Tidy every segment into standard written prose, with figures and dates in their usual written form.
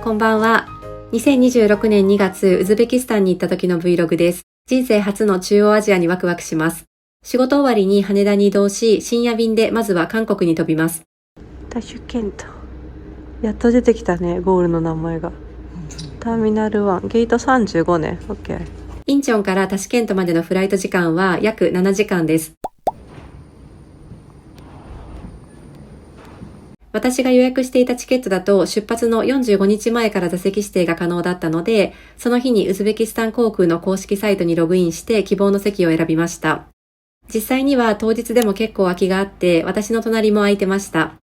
こんばんは。2026年2月、ウズベキスタンに行った時の Vlog です。人生初の中央アジアにワクワクします。仕事終わりに羽田に移動し、深夜便でまずは韓国に飛びます。タシュケント。やっと出てきたね、ゴールの名前が。ターミナル1、ゲート35ね。OK。インチョンからタシケントまでのフライト時間は約7時間です。私が予約していたチケットだと出発の45日前から座席指定が可能だったので、その日にウズベキスタン航空の公式サイトにログインして希望の席を選びました。実際には当日でも結構空きがあって、私の隣も空いてました。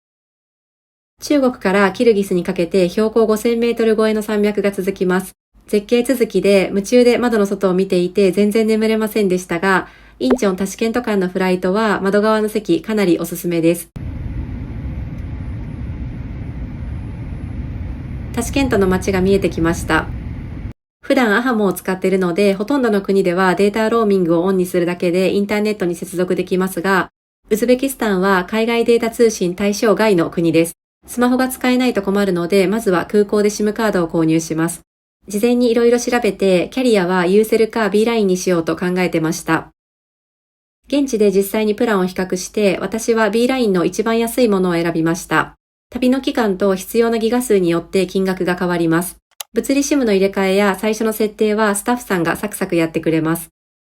中国からキルギスにかけて標高5000メートル超えの山脈が続きます。絶景続きで夢中で窓の外を見ていて全然眠れませんでしたが、インチョン・タシケント間のフライトは窓側の席かなりおすすめです。タシケントの街が見えてきました。普段アハモを使っているので、ほとんどの国ではデータローミングをオンにするだけでインターネットに接続できますが、ウズベキスタンは海外データ通信対象外の国です。スマホが使えないと困るので、まずは空港で SIM カードを購入します。事前にいろいろ調べて、キャリアはユーセルか B ラインにしようと考えてました。現地で実際にプランを比較して、私は B ラインの一番安いものを選びました。旅の期間と必要なギガ数によって金額が変わります。物理 SIM の入れ替えや最初の設定はスタッフさんがサクサクやってくれます。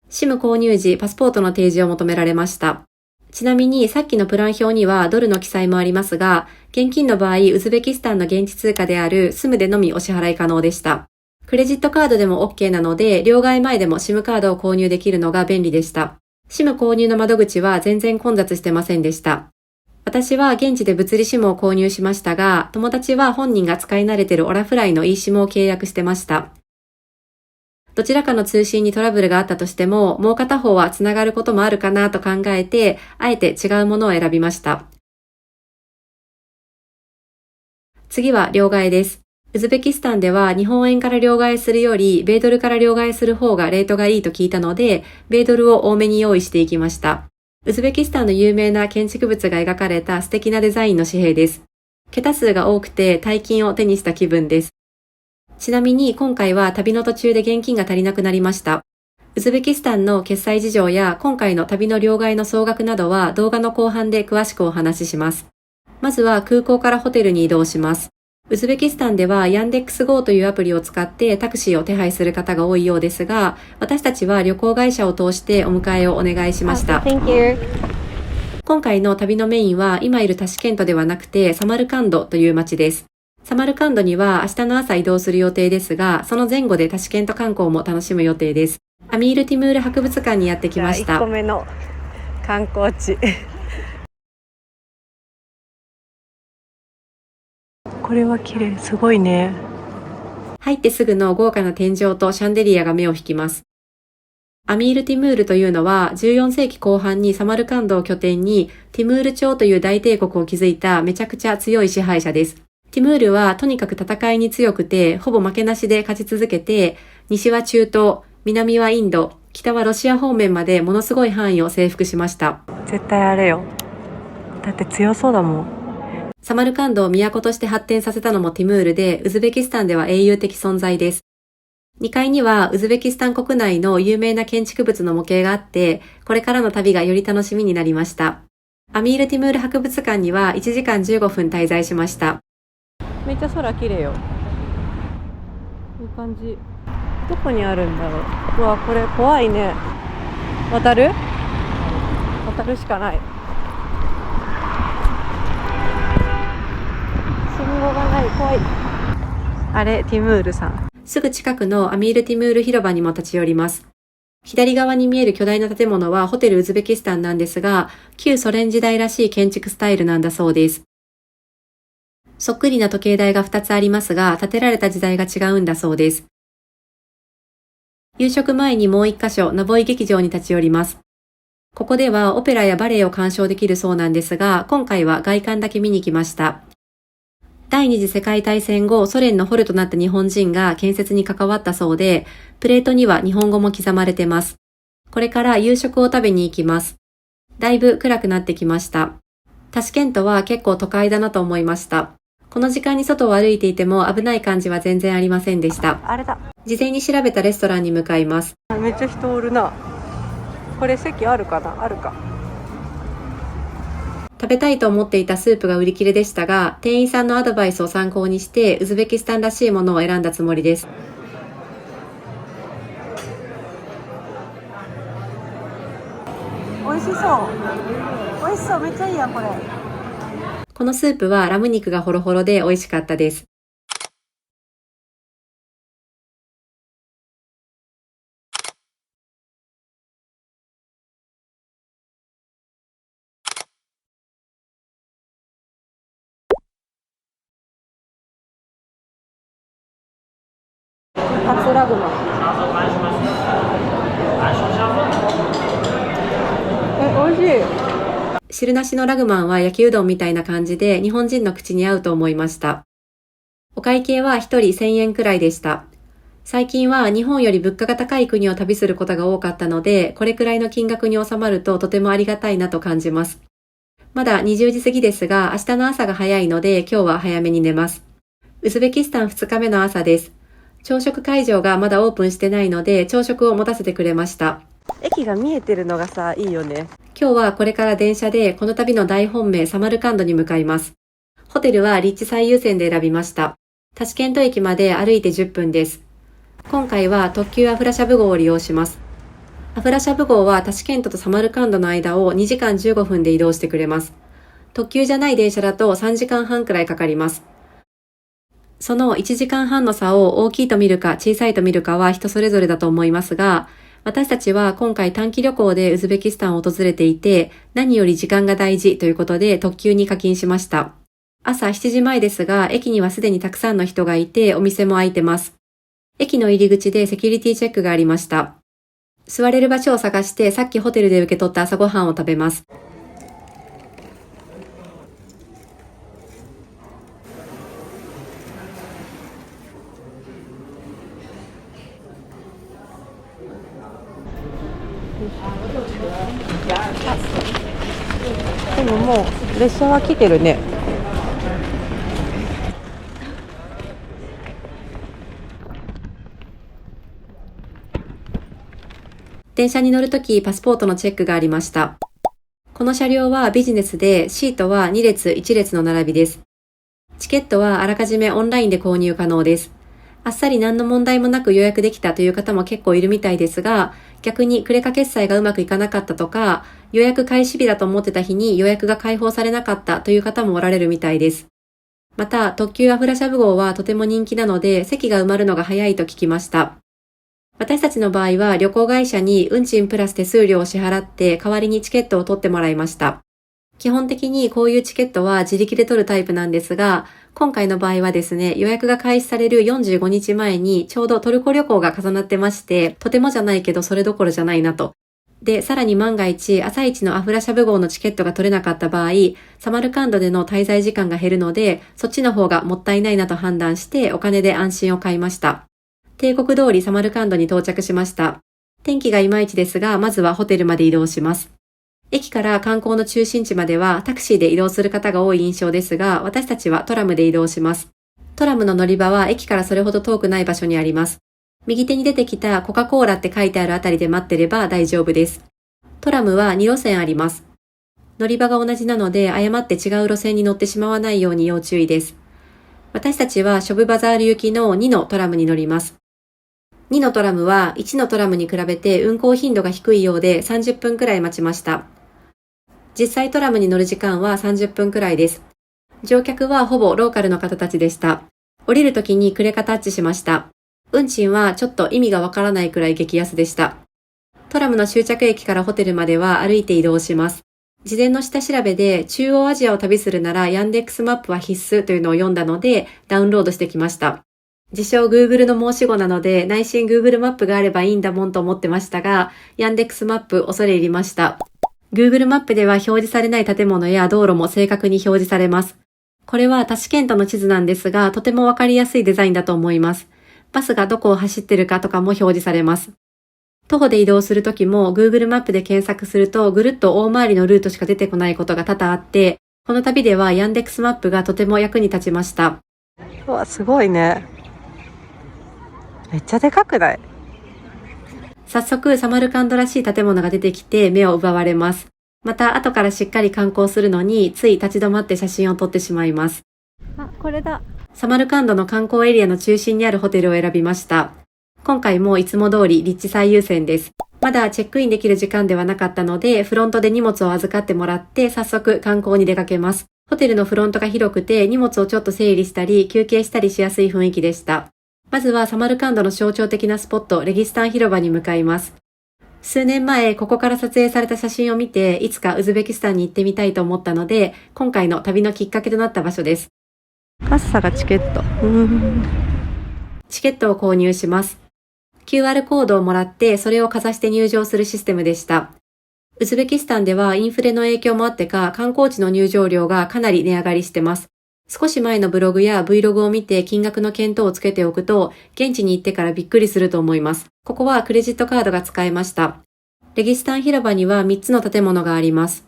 SIM 購入時、パスポートの提示を求められました。ちなみにさっきのプラン表にはドルの記載もありますが、現金の場合、ウズベキスタンの現地通貨であるスムでのみお支払い可能でした。クレジットカードでも OK なので、両替前でも SIM カードを購入できるのが便利でした。SIM 購入の窓口は全然混雑してませんでした。私は現地で物理 SIM を購入しましたが、友達は本人が使い慣れているオラフライの eSIM を契約してました。どちらかの通信にトラブルがあったとしても、もう片方はつながることもあるかなと考えて、あえて違うものを選びました。次は両替です。ウズベキスタンでは日本円から両替するより、米ドルから両替する方がレートがいいと聞いたので、米ドルを多めに用意していきました。ウズベキスタンの有名な建築物が描かれた素敵なデザインの紙幣です。桁数が多くて大金を手にした気分です。ちなみに今回は旅の途中で現金が足りなくなりました。ウズベキスタンの決済事情や今回の旅の両替の総額などは動画の後半で詳しくお話しします。まずは空港からホテルに移動します。ウズベキスタンではヤンデックス GO というアプリを使ってタクシーを手配する方が多いようですが、私たちは旅行会社を通してお迎えをお願いしました。今回の旅のメインは今いるタシケントではなくてサマルカンドという街です。サマルカンドには明日の朝移動する予定ですが、その前後でタシケント観光も楽しむ予定です。アミール・ティムール博物館にやってきました。1個目の観光地。これは綺麗、すごいね。入ってすぐの豪華な天井とシャンデリアが目を引きます。アミール・ティムールというのは14世紀後半にサマルカンドを拠点にティムール朝という大帝国を築いためちゃくちゃ強い支配者です。ティムールはとにかく戦いに強くてほぼ負けなしで勝ち続けて、西は中東、南はインド、北はロシア方面までものすごい範囲を征服しました。絶対あれよ。だって強そうだもん。サマルカンドを都として発展させたのもティムールで、ウズベキスタンでは英雄的存在です。2階にはウズベキスタン国内の有名な建築物の模型があって、これからの旅がより楽しみになりました。アミール・ティムール博物館には1時間15分滞在しました。めっちゃ空綺麗よ。いい感じ。どこにあるんだろう。うわ、これ怖いね。渡るしかない。信号がない、怖い。あれ、ティムールさん。すぐ近くのアミール・ティムール広場にも立ち寄ります。左側に見える巨大な建物はホテルウズベキスタンなんですが、旧ソ連時代らしい建築スタイルなんだそうです。そっくりな時計台が2つありますが、建てられた時代が違うんだそうです。夕食前にもう1カ所、ナボイ劇場に立ち寄ります。ここではオペラやバレエを鑑賞できるそうなんですが、今回は外観だけ見に来ました。第二次世界大戦後、ソ連の捕虜となった日本人が建設に関わったそうで、プレートには日本語も刻まれてます。これから夕食を食べに行きます。だいぶ暗くなってきました。タシケントは結構都会だなと思いました。この時間に外を歩いていても危ない感じは全然ありませんでした。あれだ。事前に調べたレストランに向かいます。めっちゃ人おるな。これ席あるかな？あるか。食べたいと思っていたスープが売り切れでしたが、店員さんのアドバイスを参考にしてウズベキスタンらしいものを選んだつもりです。美味しそう。美味しそう。めっちゃいいやん、これ。このスープはラム肉がホロホロで美味しかったです。カツラグマ。美味しい。汁なしのラグマンは焼きうどんみたいな感じで日本人の口に合うと思いました。お会計は1人1000円くらいでした。最近は日本より物価が高い国を旅することが多かったので、これくらいの金額に収まるととてもありがたいなと感じます。まだ20時過ぎですが、明日の朝が早いので今日は早めに寝ます。ウズベキスタン2日目の朝です。朝食会場がまだオープンしてないので朝食を持たせてくれました。駅が見えてるのがさ、いいよね。今日はこれから電車でこの旅の大本命サマルカンドに向かいます。ホテルは立地最優先で選びました。タシケント駅まで歩いて10分です。今回は特急アフラシャブ号を利用します。アフラシャブ号はタシケントとサマルカンドの間を2時間15分で移動してくれます。特急じゃない電車だと3時間半くらいかかります。その1時間半の差を大きいと見るか小さいと見るかは人それぞれだと思いますが、私たちは今回短期旅行でウズベキスタンを訪れていて、何より時間が大事ということで特急に課金しました。朝7時前ですが、駅にはすでにたくさんの人がいて、お店も開いてます。駅の入り口でセキュリティチェックがありました。座れる場所を探して、さっきホテルで受け取った朝ごはんを食べます。でももう列車は来てるね。電車に乗るときパスポートのチェックがありました。この車両はビジネスで、シートは2列1列の並びです。チケットはあらかじめオンラインで購入可能です。あっさり何の問題もなく予約できたという方も結構いるみたいですが、逆にクレカ決済がうまくいかなかったとか、予約開始日だと思ってた日に予約が開放されなかったという方もおられるみたいです。また、特急アフラシャブ号はとても人気なので、席が埋まるのが早いと聞きました。私たちの場合は旅行会社に運賃プラス手数料を支払って代わりにチケットを取ってもらいました。基本的にこういうチケットは自力で取るタイプなんですが、今回の場合はですね、予約が開始される45日前にちょうどトルコ旅行が重なってまして、とてもじゃないけどそれどころじゃないなと。で、さらに万が一朝一のアフラシャブ号のチケットが取れなかった場合、サマルカンドでの滞在時間が減るので、そっちの方がもったいないなと判断してお金で安心を買いました。定刻通りサマルカンドに到着しました。天気がいまいちですが、まずはホテルまで移動します。駅から観光の中心地まではタクシーで移動する方が多い印象ですが、私たちはトラムで移動します。トラムの乗り場は駅からそれほど遠くない場所にあります。右手に出てきたコカ・コーラって書いてあるあたりで待ってれば大丈夫です。トラムは2路線あります。乗り場が同じなので誤って違う路線に乗ってしまわないように要注意です。私たちはショブバザール行きの2のトラムに乗ります。2のトラムは1のトラムに比べて運行頻度が低いようで30分くらい待ちました。実際トラムに乗る時間は30分くらいです。乗客はほぼローカルの方たちでした。降りるときにクレカタッチしました。運賃はちょっと意味がわからないくらい激安でした。トラムの終着駅からホテルまでは歩いて移動します。事前の下調べで中央アジアを旅するならヤンデックスマップは必須というのを読んだのでダウンロードしてきました。自称 Google の申し子なので内心 Google マップがあればいいんだもんと思ってましたが、ヤンデックスマップ恐れ入りました。Google マップでは表示されない建物や道路も正確に表示されます。これはタシケントの地図なんですが、とてもわかりやすいデザインだと思います。バスがどこを走ってるかとかも表示されます。徒歩で移動するときも Google マップで検索するとぐるっと大回りのルートしか出てこないことが多々あって、この旅ではヤンデックスマップがとても役に立ちました。うわ、すごいね。めっちゃでかくない？早速サマルカンドらしい建物が出てきて目を奪われます。また後からしっかり観光するのについ立ち止まって写真を撮ってしまいます。あ、これだ。サマルカンドの観光エリアの中心にあるホテルを選びました。今回もいつも通り立地最優先です。まだチェックインできる時間ではなかったので、フロントで荷物を預かってもらって早速観光に出かけます。ホテルのフロントが広くて荷物をちょっと整理したり休憩したりしやすい雰囲気でした。まずはサマルカンドの象徴的なスポット、レギスタン広場に向かいます。数年前、ここから撮影された写真を見て、いつかウズベキスタンに行ってみたいと思ったので、今回の旅のきっかけとなった場所です。カッサがチケット。チケットを購入します。QR コードをもらって、それをかざして入場するシステムでした。ウズベキスタンではインフレの影響もあってか、観光地の入場料がかなり値上がりしてます。少し前のブログや Vlog を見て金額の見当をつけておくと、現地に行ってからびっくりすると思います。ここはクレジットカードが使えました。レギスタン広場には3つの建物があります。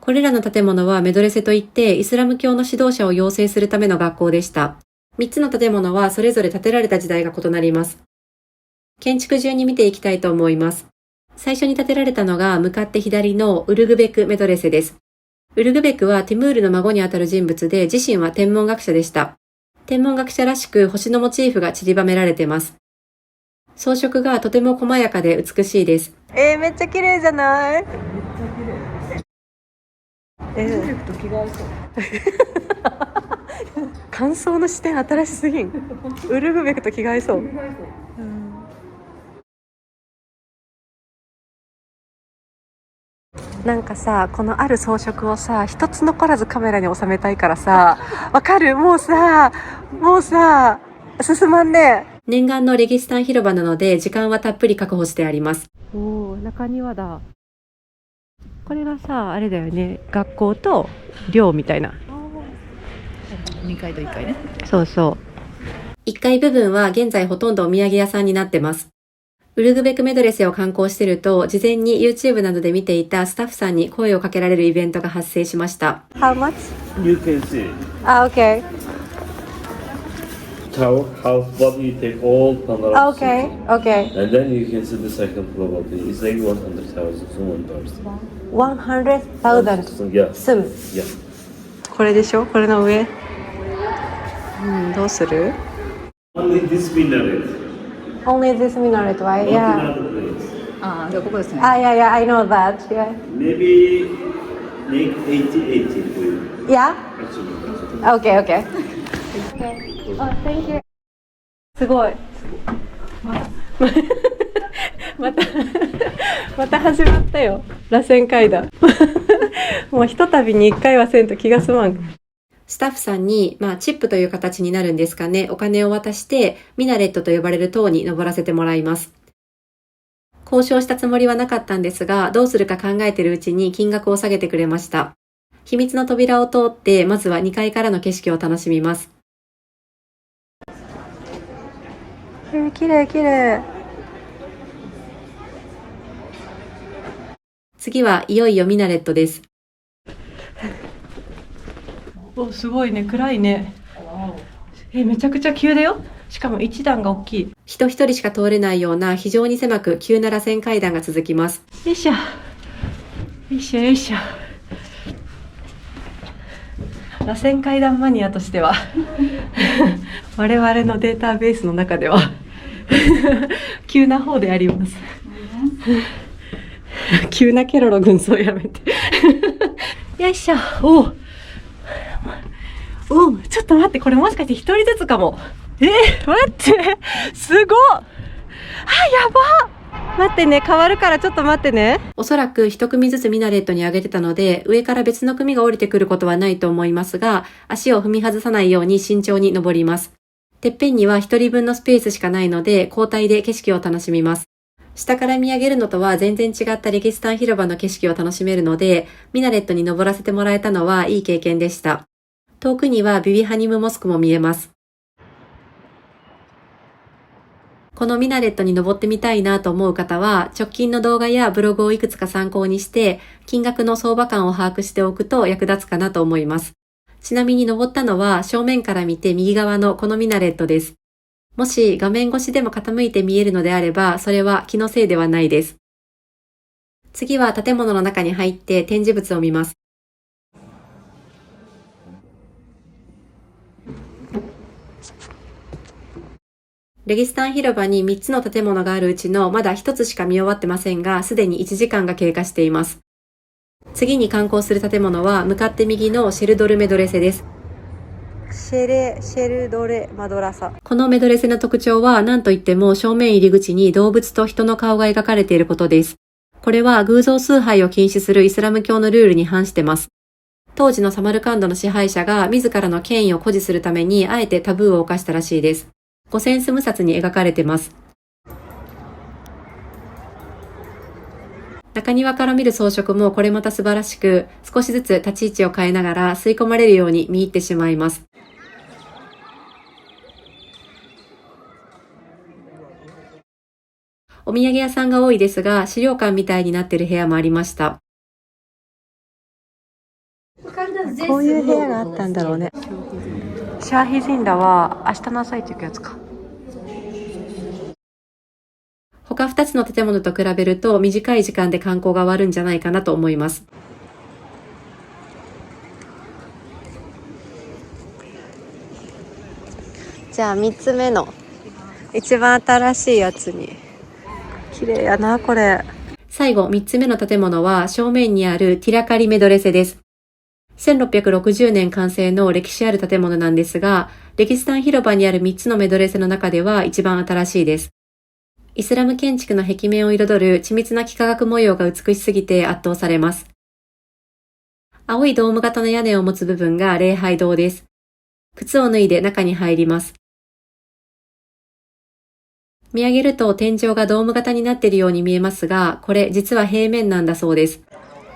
これらの建物はメドレセといってイスラム教の指導者を養成するための学校でした。3つの建物はそれぞれ建てられた時代が異なります。建築順に見ていきたいと思います。最初に建てられたのが向かって左のウルグベクメドレセです。ウルグベクはティムールの孫にあたる人物で自身は天文学者でした。天文学者らしく星のモチーフが散りばめられています。装飾がとても細やかで美しいです。めっちゃ綺麗じゃない？めっちゃ綺麗。見ると気が合いそう。感想の視点新しすぎん。ウルグベクと気が合いそう。なんかさ、このある装飾をさ、一つ残らずカメラに収めたいからさ、わかる？もうさ、進まんね。念願のレギスタン広場なので、時間はたっぷり確保してあります。おー、中庭だ。これがさ、あれだよね、学校と寮みたいな。2階と1階ね。そうそう。1階部分は現在ほとんどお土産屋さんになってます。ウルグベクメドレセを観光してると、事前に YouTube などで見ていたスタッフさんに声をかけられるイベントが発生しました。How much? You can see. Okay. Tower, what you take all panorama. Okay. Okay. And then you can see the second floor balcony. It's like 100,000 $1. 100,000 Yeah. 住む。Yeah. これでしょ？これの上。どうする？ Only this minaret. Only this minaret, right? Not in Yeah. other place. ああ、じゃあここですね。Yeah, I know that. Yeah. Maybe make 80 for you. Yeah? Actually. Okay, okay. Oh, thank you. すごい。また始まったよ。螺旋階段。もうひとたびに1回はせんと気が済まん。スタッフさんに、チップという形になるんですかね、お金を渡して、ミナレットと呼ばれる塔に登らせてもらいます。交渉したつもりはなかったんですが、どうするか考えてるうちに金額を下げてくれました。秘密の扉を通って、まずは2階からの景色を楽しみます。綺麗綺麗。次はいよいよミナレットです。お、すごいね、暗いね。めちゃくちゃ急だよ。しかも一段が大きい。人一人しか通れないような非常に狭く急な螺旋階段が続きます。よいしょ。よいしょよいしょ。螺旋階段マニアとしては我々のデータベースの中では急な方であります急なケロロ軍曹やめてよいしょ。ちょっと待って、これもしかして一人ずつかも。待ってすごっ。やば。待ってね、変わるからちょっと待ってね。おそらく一組ずつミナレットに上げてたので、上から別の組が降りてくることはないと思いますが、足を踏み外さないように慎重に登ります。てっぺんには一人分のスペースしかないので、交代で景色を楽しみます。下から見上げるのとは全然違ったレギスタン広場の景色を楽しめるので、ミナレットに登らせてもらえたのはいい経験でした。遠くにはビビハニムモスクも見えます。このミナレットに登ってみたいなと思う方は、直近の動画やブログをいくつか参考にして、金額の相場感を把握しておくと役立つかなと思います。ちなみに登ったのは正面から見て右側のこのミナレットです。もし画面越しでも傾いて見えるのであれば、それは気のせいではないです。次は建物の中に入って展示物を見ます。レギスタン広場に3つの建物があるうちのまだ1つしか見終わってませんが、すでに1時間が経過しています。次に観光する建物は向かって右のシェルドルメドレセです。シェルドレマドラサ。このメドレセの特徴は何といっても正面入り口に動物と人の顔が描かれていることです。これは偶像崇拝を禁止するイスラム教のルールに反してます。当時のサマルカンドの支配者が自らの権威を誇示するためにあえてタブーを犯したらしいです。五千スム札に描かれてます。中庭から見る装飾もこれまた素晴らしく、少しずつ立ち位置を変えながら吸い込まれるように見入ってしまいます。お土産屋さんが多いですが、資料館みたいになっている部屋もありました。こういう部屋があったんだろうね。シャーヒジンダは明日の朝一行くやつか。他2つの建物と比べると短い時間で観光が終わるんじゃないかなと思います。じゃあ3つ目の一番新しいやつに。綺麗やなこれ。最後3つ目の建物は正面にあるティラカリメドレセです。1660年完成の歴史ある建物なんですが、レギスタン広場にある3つのメドレセの中では一番新しいです。イスラム建築の壁面を彩る緻密な幾何学模様が美しすぎて圧倒されます。青いドーム型の屋根を持つ部分が礼拝堂です。靴を脱いで中に入ります。見上げると天井がドーム型になっているように見えますが、これ実は平面なんだそうです。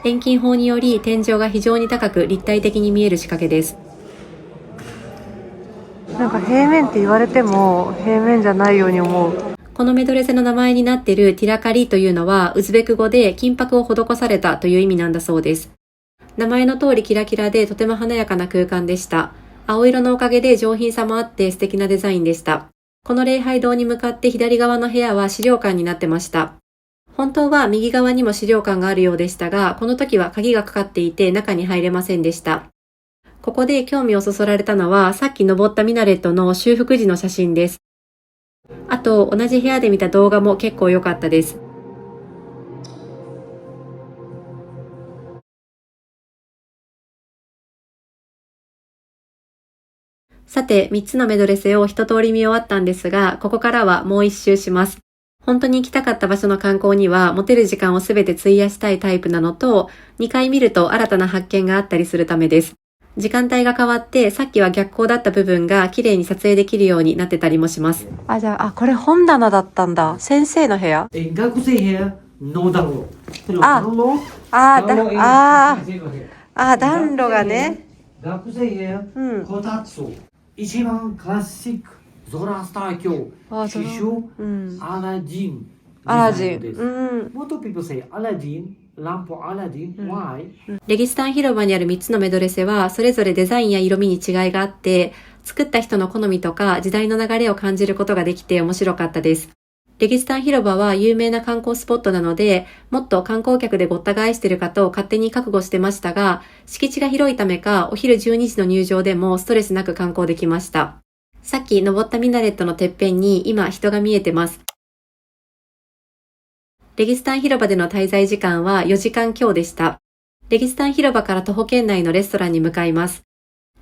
遠近法により天井が非常に高く立体的に見える仕掛けです。なんか平面って言われても平面じゃないように思う。このメドレセの名前になっているティラカリというのはウズベク語で金箔を施されたという意味なんだそうです。名前の通りキラキラでとても華やかな空間でした。青色のおかげで上品さもあって素敵なデザインでした。この礼拝堂に向かって左側の部屋は資料館になってました。本当は右側にも資料館があるようでしたが、この時は鍵がかかっていて中に入れませんでした。ここで興味をそそられたのはさっき登ったミナレットの修復時の写真です。あと同じ部屋で見た動画も結構良かったです。さて、3つのメドレセを一通り見終わったんですが、ここからはもう一周します。本当に行きたかった場所の観光には持てる時間をすべて費やしたいタイプなのと、2回見ると新たな発見があったりするためです。時間帯が変わってさっきは逆光だった部分が綺麗に撮影できるようになってたりもします。じゃあ、これ本棚だったんだ。先生の部屋。学生部屋の暖炉。暖炉がね。学生部屋、こたつ。一番クラシック、ゾラスター教、師匠、アラジン。Most people say Aladdin, ランプアラディン、why? レギスタン広場にある3つのメドレセはそれぞれデザインや色味に違いがあって、作った人の好みとか時代の流れを感じることができて面白かったです。レギスタン広場は有名な観光スポットなので、もっと観光客でごった返しているかと勝手に覚悟してましたが、敷地が広いためかお昼12時の入場でもストレスなく観光できました。さっき登ったミナレットのてっぺんに今人が見えてます。レギスタン広場での滞在時間は4時間強でした。レギスタン広場から徒歩圏内のレストランに向かいます。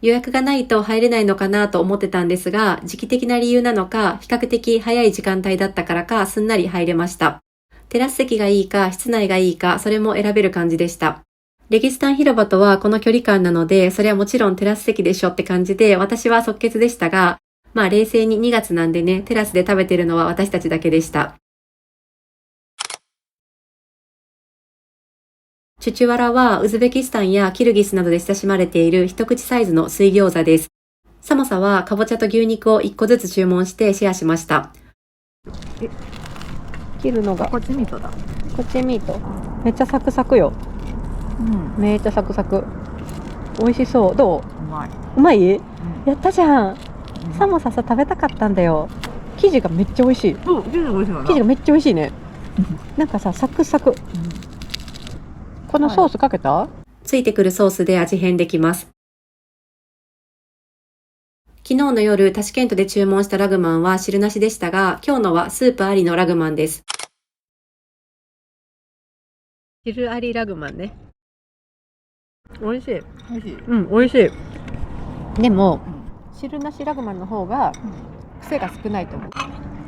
予約がないと入れないのかなと思ってたんですが、時期的な理由なのか、比較的早い時間帯だったからかすんなり入れました。テラス席がいいか、室内がいいか、それも選べる感じでした。レギスタン広場とはこの距離感なので、それはもちろんテラス席でしょって感じで、私は即決でしたが、冷静に2月なんでね、テラスで食べてるのは私たちだけでした。チュチュワラはウズベキスタンやキルギスなどで親しまれている一口サイズの水餃子です。サモサはかぼちゃと牛肉を1個ずつ注文してシェアしました。切るのがこっちミートだ。こっちミート。めっちゃサクサクよ。うん。めっちゃサクサク。美味しそう。どう？うまい。うまい？うん。やったじゃん。サモサさ食べたかったんだよ。生地がめっちゃ美味しい。うん、生地美味しいな。生地がめっちゃ美味しいね。なんかさ、サクサク。このソースかけた？ついてくるソースで味変できます。昨日の夜、タシケントで注文したラグマンは汁なしでしたが、今日のはスープありのラグマンです。汁ありラグマンね。美味しい。美味しい。うん、美味しい。でも、汁なしラグマンの方が癖が少ないと思う。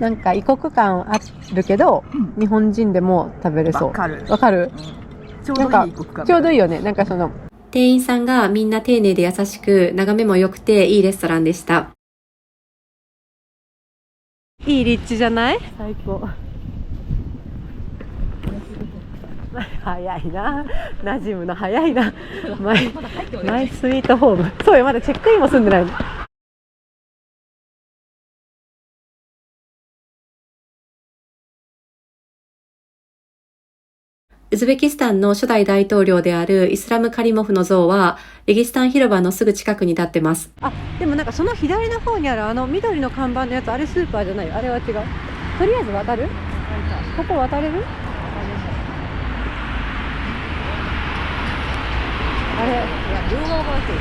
なんか異国感あるけど、日本人でも食べれそう。わかる。わかる？ちょうどいいなんかちょうどいいよね。なんかその店員さんがみんな丁寧で優しく、眺めも良くていいレストランでした。いい立地じゃない？最高。早いな。馴染むの早いな。マイスイートホーム。そうよ、まだチェックインも済んでないの。ウズベキスタンの初代大統領であるイスラム・カリモフの像は、レギスタン広場のすぐ近くに立ってます。あ、でもなんかその左の方にあるあの緑の看板のやつ、あれスーパーじゃないよ。あれは違う。とりあえず渡る？ここ渡れる？あれ、いや、両側から来る。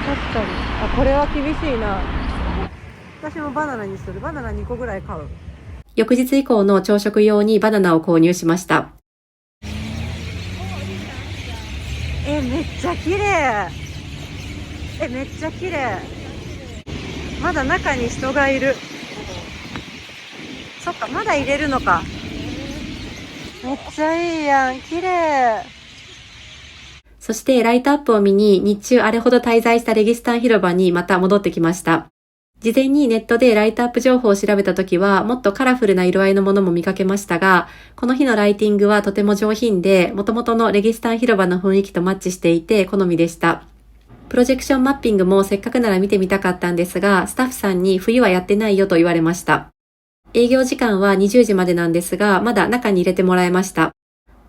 確かに。あ、これは厳しいな。私もバナナにする。バナナ2個ぐらい買う。翌日以降の朝食用にバナナを購入しました。めっちゃ綺麗。めっちゃ綺麗。まだ中に人がいる。そっか、まだ入れるのか。めっちゃいいやん。綺麗。そしてライトアップを見に日中あれほど滞在したレギスタン広場にまた戻ってきました。事前にネットでライトアップ情報を調べたときはもっとカラフルな色合いのものも見かけましたが、この日のライティングはとても上品で、元々のレギスタン広場の雰囲気とマッチしていて好みでした。プロジェクションマッピングもせっかくなら見てみたかったんですが、スタッフさんに冬はやってないよと言われました。営業時間は20時までなんですが、まだ中に入れてもらえました。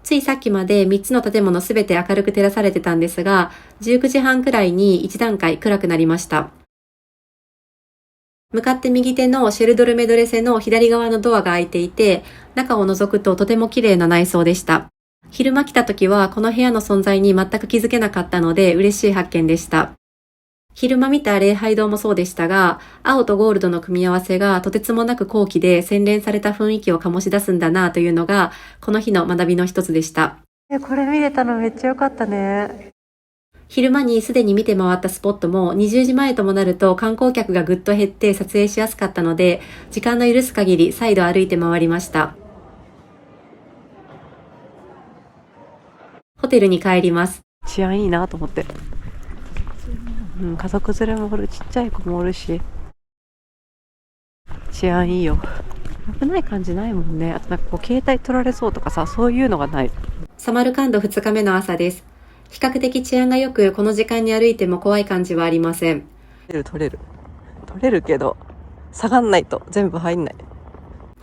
ついさっきまで3つの建物すべて明るく照らされてたんですが、19時半くらいに一段階暗くなりました。向かって右手のシェルドルメドレセの左側のドアが開いていて、中を覗くととても綺麗な内装でした。昼間来た時はこの部屋の存在に全く気づけなかったので嬉しい発見でした。昼間見た礼拝堂もそうでしたが、青とゴールドの組み合わせがとてつもなく高貴で洗練された雰囲気を醸し出すんだなというのが、この日の学びの一つでした。これ見れたのめっちゃ良かったね。昼間にすでに見て回ったスポットも20時前ともなると観光客がぐっと減って撮影しやすかったので、時間の許す限り再度歩いて回りました。ホテルに帰ります。治安いいなと思って。家族連れもおる、ちっちゃい子もおるし。治安いいよ。危ない感じないもんね。あとなんかこう携帯取られそうとかさ、そういうのがない。サマルカンド2日目の朝です。比較的治安が良く、この時間に歩いても怖い感じはありません。取れるけど、下がんないと全部入んない。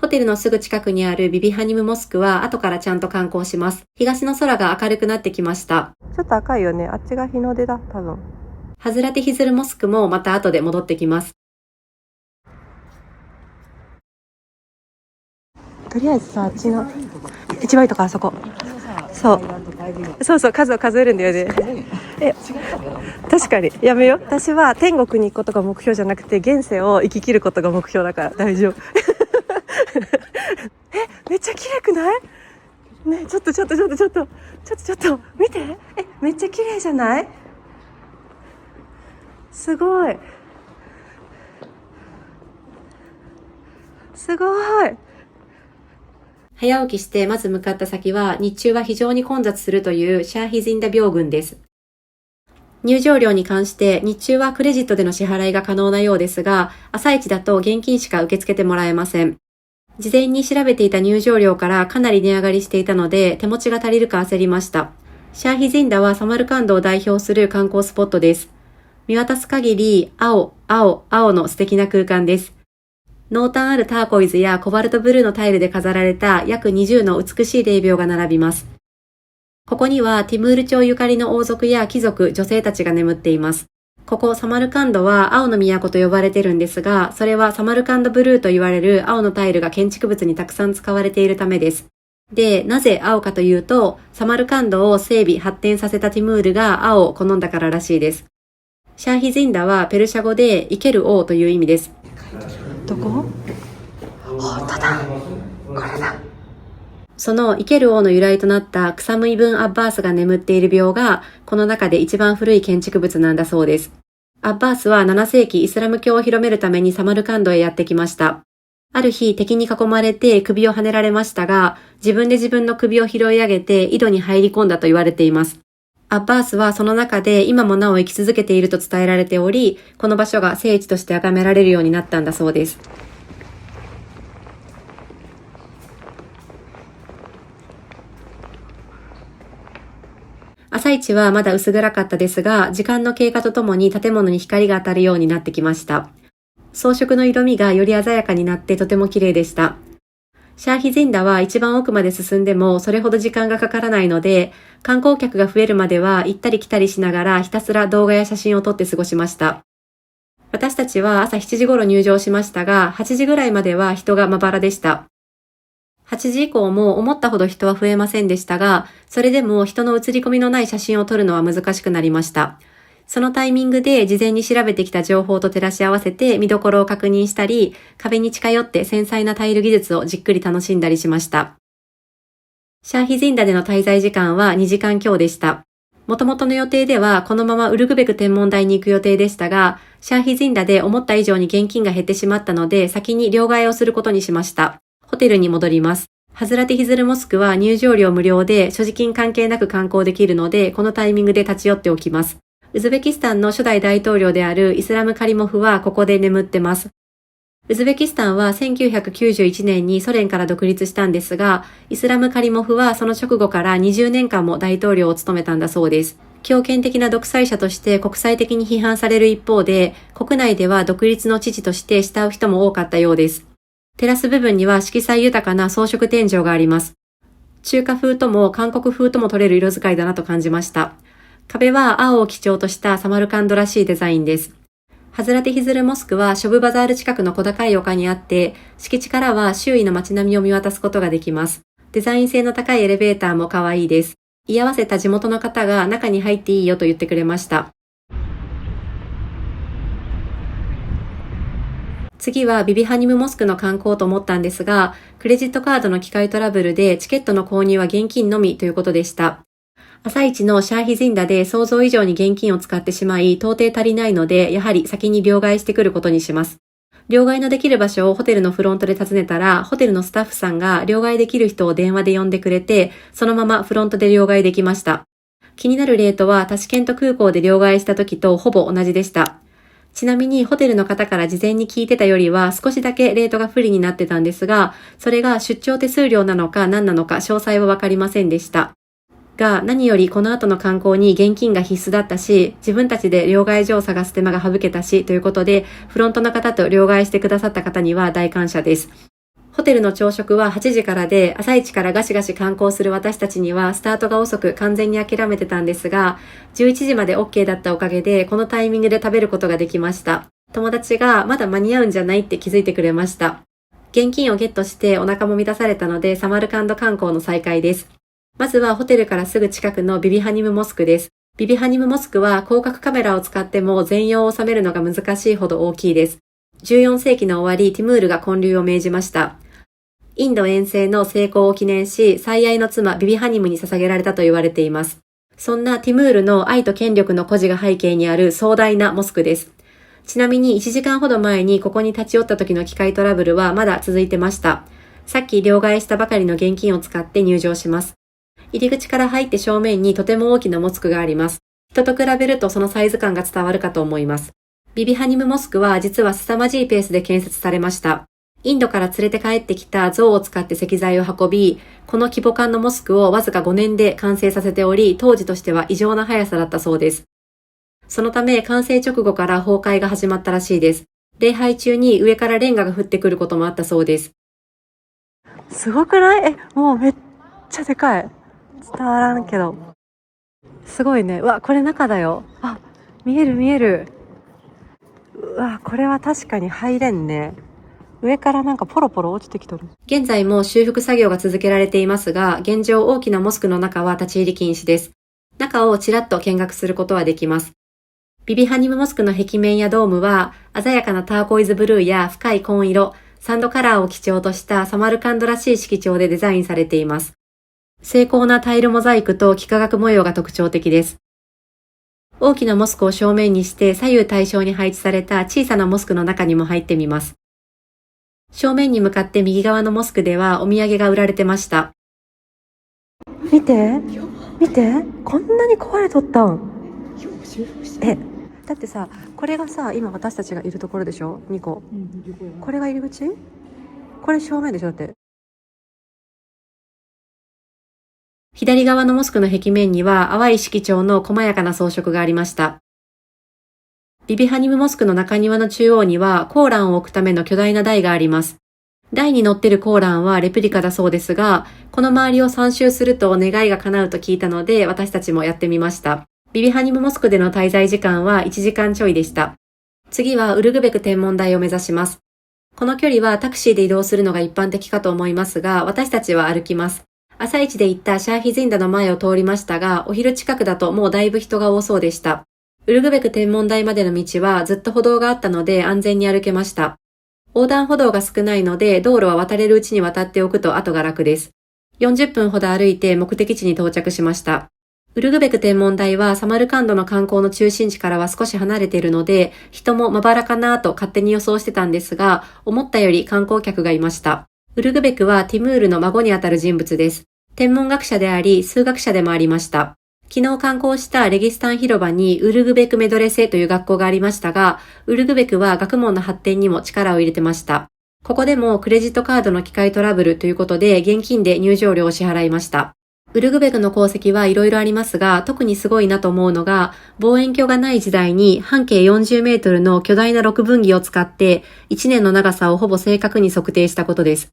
ホテルのすぐ近くにあるビビハニムモスクは後からちゃんと観光します。東の空が明るくなってきました。ちょっと赤いよね。あっちが日の出だ、多分。ハズラテヒズルモスクもまた後で戻ってきます。とりあえずさ、あっちの一番いいとこあそこ。そう数を数えるんだよね。確かにやめよう。私は天国に行くことが目標じゃなくて現世を生き切ることが目標だから大丈夫。めっちゃ綺麗くない？ね、ちょっと見て。めっちゃ綺麗じゃない？すごい。早起きしてまず向かった先は日中は非常に混雑するというシャーヒズンダ病群です。入場料に関して日中はクレジットでの支払いが可能なようですが、朝一だと現金しか受け付けてもらえません。事前に調べていた入場料からかなり値上がりしていたので手持ちが足りるか焦りました。シャーヒズンダはサマルカンドを代表する観光スポットです。見渡す限り青の素敵な空間です。濃淡あるターコイズやコバルトブルーのタイルで飾られた約20の美しい霊廟が並びます。ここにはティムール朝ゆかりの王族や貴族、女性たちが眠っています。ここサマルカンドは青の都と呼ばれてるんですが、それはサマルカンドブルーと言われる青のタイルが建築物にたくさん使われているためです。で、なぜ青かというと、サマルカンドを整備、発展させたティムールが青を好んだかららしいです。シャーヒジンダはペルシャ語で生ける王という意味です。どこ？本当だ。これだ。その生ける王の由来となったクサムイブン・アッバースが眠っている廟が、この中で一番古い建築物なんだそうです。アッバースは7世紀イスラム教を広めるためにサマルカンドへやってきました。ある日敵に囲まれて首をはねられましたが、自分で自分の首を拾い上げて井戸に入り込んだと言われています。アッバースはその中で今もなお生き続けていると伝えられており、この場所が聖地として崇められるようになったんだそうです。朝一はまだ薄暗かったですが、時間の経過とともに建物に光が当たるようになってきました。装飾の色味がより鮮やかになってとても綺麗でした。シャーヒジンダは一番奥まで進んでもそれほど時間がかからないので、観光客が増えるまでは行ったり来たりしながらひたすら動画や写真を撮って過ごしました。私たちは朝7時頃入場しましたが、8時ぐらいまでは人がまばらでした。8時以降も思ったほど人は増えませんでしたが、それでも人の映り込みのない写真を撮るのは難しくなりました。そのタイミングで事前に調べてきた情報と照らし合わせて見どころを確認したり、壁に近寄って繊細なタイル技術をじっくり楽しんだりしました。シャーヒジンダでの滞在時間は2時間強でした。元々の予定ではこのままウルグベク天文台に行く予定でしたが、シャーヒジンダで思った以上に現金が減ってしまったので先に両替をすることにしました。ホテルに戻ります。ハズラティヒズルモスクは入場料無料で所持金関係なく観光できるので、このタイミングで立ち寄っておきます。ウズベキスタンの初代大統領であるイスラム・カリモフはここで眠ってます。ウズベキスタンは1991年にソ連から独立したんですが、イスラム・カリモフはその直後から20年間も大統領を務めたんだそうです。強権的な独裁者として国際的に批判される一方で、国内では独立の父として慕う人も多かったようです。テラス部分には色彩豊かな装飾天井があります。中華風とも韓国風とも取れる色使いだなと感じました。壁は青を基調としたサマルカンドらしいデザインです。ハズラティヒズルモスクはショブバザール近くの小高い丘にあって、敷地からは周囲の街並みを見渡すことができます。デザイン性の高いエレベーターも可愛いです。居合わせた地元の方が中に入っていいよと言ってくれました。次はビビハニムモスクの観光と思ったんですが、クレジットカードの機械トラブルでチケットの購入は現金のみということでした。朝一のシャーヒジンダで想像以上に現金を使ってしまい、到底足りないので、やはり先に両替してくることにします。両替のできる場所をホテルのフロントで尋ねたら、ホテルのスタッフさんが両替できる人を電話で呼んでくれて、そのままフロントで両替できました。気になるレートはタシケント空港で両替した時とほぼ同じでした。ちなみにホテルの方から事前に聞いてたよりは少しだけレートが不利になってたんですが、それが出張手数料なのか何なのか詳細はわかりませんでした。が、何よりこの後の観光に現金が必須だったし、自分たちで両替所を探す手間が省けたし、ということで、フロントの方と両替してくださった方には大感謝です。ホテルの朝食は8時からで、朝一からガシガシ観光する私たちにはスタートが遅く完全に諦めてたんですが、11時まで OK だったおかげで、このタイミングで食べることができました。友達がまだ間に合うんじゃないって気づいてくれました。現金をゲットしてお腹も満たされたので、サマルカンド観光の再開です。まずはホテルからすぐ近くのビビハニムモスクです。ビビハニムモスクは広角カメラを使っても全容を収めるのが難しいほど大きいです。14世紀の終わり、ティムールが建立を命じました。インド遠征の成功を記念し、最愛の妻ビビハニムに捧げられたと言われています。そんなティムールの愛と権力の孤児が背景にある壮大なモスクです。ちなみに1時間ほど前にここに立ち寄った時の機械トラブルはまだ続いてました。さっき両替したばかりの現金を使って入場します。入り口から入って正面にとても大きなモスクがあります。人と比べるとそのサイズ感が伝わるかと思います。ビビハニムモスクは実は凄まじいペースで建設されました。インドから連れて帰ってきた象を使って石材を運び、この規模感のモスクをわずか5年で完成させており、当時としては異常な速さだったそうです。そのため完成直後から崩壊が始まったらしいです。礼拝中に上からレンガが降ってくることもあったそうです。すごくない？もうめっちゃでかい。伝わらんけど。すごいね。うわ、これ中だよ。あ、見える見える。うわ、これは確かに入れんね。上からなんかポロポロ落ちてきとる。現在も修復作業が続けられていますが、現状大きなモスクの中は立ち入り禁止です。中をちらっと見学することはできます。ビビハニムモスクの壁面やドームは、鮮やかなターコイズブルーや深い紺色、サンドカラーを基調としたサマルカンドらしい色調でデザインされています。精巧なタイルモザイクと幾何学模様が特徴的です。大きなモスクを正面にして左右対称に配置された小さなモスクの中にも入ってみます。正面に向かって右側のモスクではお土産が売られてました。見て見て、こんなに壊れとったん。だってさ、これがさ、今私たちがいるところでしょ、2個。これが入り口？これ正面でしょ、だって。左側のモスクの壁面には淡い色調の細やかな装飾がありました。ビビハニムモスクの中庭の中央にはコーランを置くための巨大な台があります。台に乗ってるコーランはレプリカだそうですが、この周りを3周すると願いが叶うと聞いたので私たちもやってみました。ビビハニムモスクでの滞在時間は1時間ちょいでした。次はウルグベク天文台を目指します。この距離はタクシーで移動するのが一般的かと思いますが、私たちは歩きます。朝一で行ったシャーヒゼンダの前を通りましたが、お昼近くだともうだいぶ人が多そうでした。ウルグベク天文台までの道はずっと歩道があったので安全に歩けました。横断歩道が少ないので道路は渡れるうちに渡っておくと後が楽です。40分ほど歩いて目的地に到着しました。ウルグベク天文台はサマルカンドの観光の中心地からは少し離れているので、人もまばらかなと勝手に予想してたんですが、思ったより観光客がいました。ウルグベクはティムールの孫にあたる人物です。天文学者であり、数学者でもありました。昨日観光したレギスタン広場にウルグベクメドレセという学校がありましたが、ウルグベクは学問の発展にも力を入れてました。ここでもクレジットカードの機械トラブルということで現金で入場料を支払いました。ウルグベクの功績はいろいろありますが、特にすごいなと思うのが、望遠鏡がない時代に半径40メートルの巨大な6分儀を使って1年の長さをほぼ正確に測定したことです。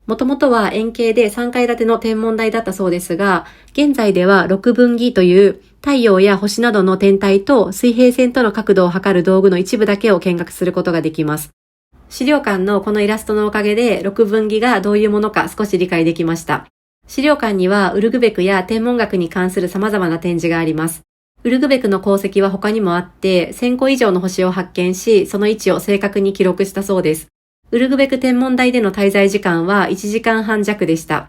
もともとは円形で3階建ての天文台だったそうですが、現在では6分儀という太陽や星などの天体と水平線との角度を測る道具の一部だけを見学することができます。資料館のこのイラストのおかげで6分儀がどういうものか少し理解できました。資料館にはウルグベクや天文学に関する様々な展示があります。ウルグベクの功績は他にもあって、1000個以上の星を発見し、その位置を正確に記録したそうです。ウルグベク天文台での滞在時間は1時間半弱でした。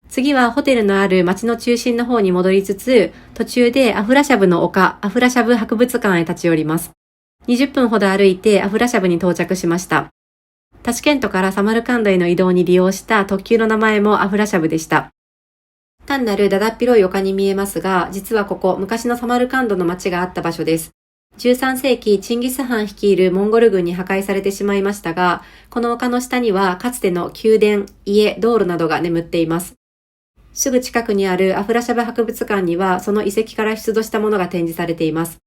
次はホテルのある町の中心の方に戻りつつ、途中でアフラシャブの丘、アフラシャブ博物館へ立ち寄ります。20分ほど歩いてアフラシャブに到着しました。タシケントからサマルカンドへの移動に利用した特急の名前もアフラシャブでした。単なるだだっ広い丘に見えますが、実はここ昔のサマルカンドの町があった場所です。13世紀チンギス・ハン率いるモンゴル軍に破壊されてしまいましたが、この丘の下にはかつての宮殿、家、道路などが眠っています。すぐ近くにあるアフラシャブ博物館にはその遺跡から出土したものが展示されています。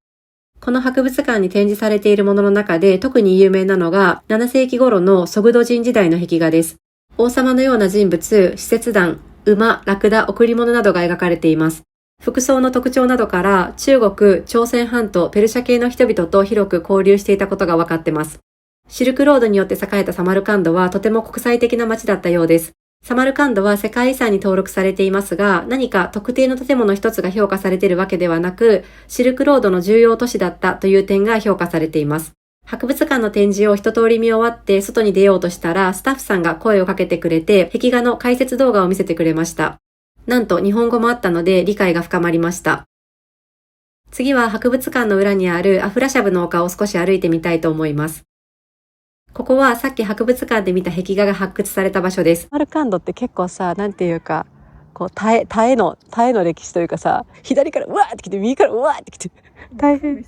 この博物館に展示されているものの中で特に有名なのが7世紀頃のソグド人時代の壁画です。王様のような人物、使節団、馬、ラクダ、贈り物などが描かれています。服装の特徴などから中国、朝鮮半島、ペルシャ系の人々と広く交流していたことが分かっています。シルクロードによって栄えたサマルカンドはとても国際的な街だったようです。サマルカンドは世界遺産に登録されていますが、何か特定の建物一つが評価されているわけではなく、シルクロードの重要都市だったという点が評価されています。博物館の展示を一通り見終わって外に出ようとしたら、スタッフさんが声をかけてくれて、壁画の解説動画を見せてくれました。なんと日本語もあったので理解が深まりました。次は博物館の裏にあるアフラシャブの丘を少し歩いてみたいと思います。ここはさっき博物館で見た壁画が発掘された場所です。サマルカンドって結構さ、なんていうか、こう耐えの歴史というかさ、左からうわーって来て、右からうわーって来て、大変。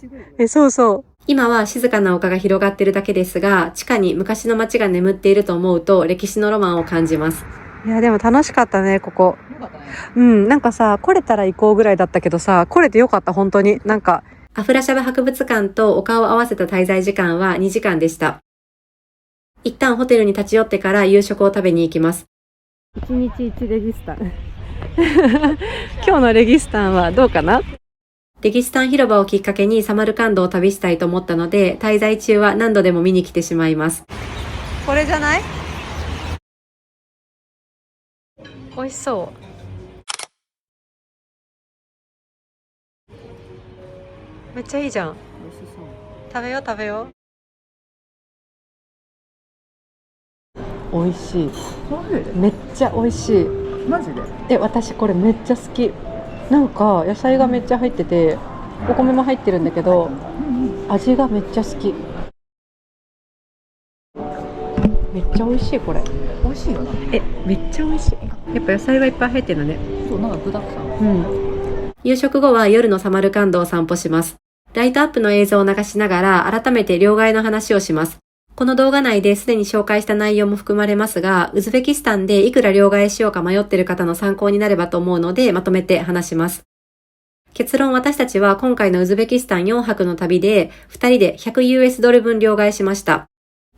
そうそう。今は静かな丘が広がっているだけですが、地下に昔の街が眠っていると思うと歴史のロマンを感じます。いやでも楽しかったね、ここ。なんかさ、来れたら行こうぐらいだったけどさ、来れてよかった、本当に。なんか。アフラシャブ博物館と丘を合わせた滞在時間は2時間でした。一旦ホテルに立ち寄ってから夕食を食べに行きます。一日一レギスタン。今日のレギスタンはどうかな？レギスタン広場をきっかけにサマルカンドを旅したいと思ったので、滞在中は何度でも見に来てしまいます。これじゃない？美味しそう。めっちゃいいじゃん。食べよう食べよう。美味しい。めっちゃ美味しい。マジで？私これめっちゃ好き。なんか野菜がめっちゃ入ってて、お米も入ってるんだけど、味がめっちゃ好き。めっちゃ美味しいこれ。美味しいよな。めっちゃ美味しい。やっぱ野菜がいっぱい入ってるのね。そう、なんか具だくさん。夕食後は夜のサマルカンドを散歩します。ライトアップの映像を流しながら改めて両替の話をします。この動画内ですでに紹介した内容も含まれますが、ウズベキスタンでいくら両替しようか迷っている方の参考になればと思うのでまとめて話します。結論、私たちは今回のウズベキスタン4泊の旅で2人で100US ドル分両替しました。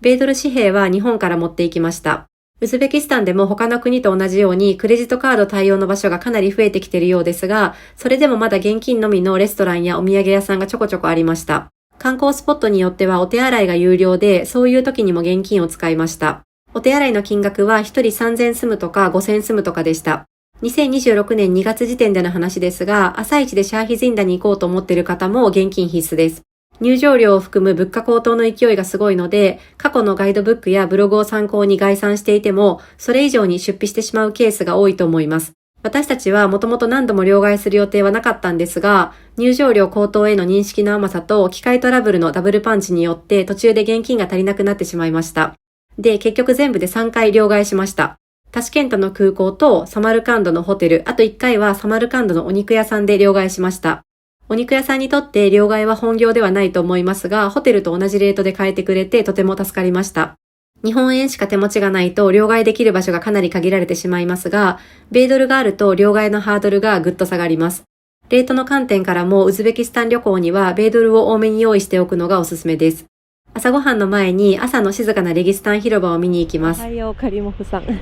米ドル紙幣は日本から持っていきました。ウズベキスタンでも他の国と同じようにクレジットカード対応の場所がかなり増えてきているようですが、それでもまだ現金のみのレストランやお土産屋さんがちょこちょこありました。観光スポットによってはお手洗いが有料で、そういう時にも現金を使いました。お手洗いの金額は1人3000スムとか5000スムとかでした。2026年2月時点での話ですが、朝一でシャーヒジンダに行こうと思っている方も現金必須です。入場料を含む物価高騰の勢いがすごいので、過去のガイドブックやブログを参考に概算していても、それ以上に出費してしまうケースが多いと思います。私たちはもともと何度も両替する予定はなかったんですが、入場料高騰への認識の甘さと機械トラブルのダブルパンチによって途中で現金が足りなくなってしまいました。で、結局全部で3回両替しました。タシケントの空港とサマルカンドのホテル、あと1回はサマルカンドのお肉屋さんで両替しました。お肉屋さんにとって両替は本業ではないと思いますが、ホテルと同じレートで買えてくれてとても助かりました。日本円しか手持ちがないと両替できる場所がかなり限られてしまいますが、米ドルがあると両替のハードルがぐっと下がります。レートの観点からもウズベキスタン旅行には米ドルを多めに用意しておくのがおすすめです。朝ごはんの前に朝の静かなレギスタン広場を見に行きます。おはようカリモフさん。7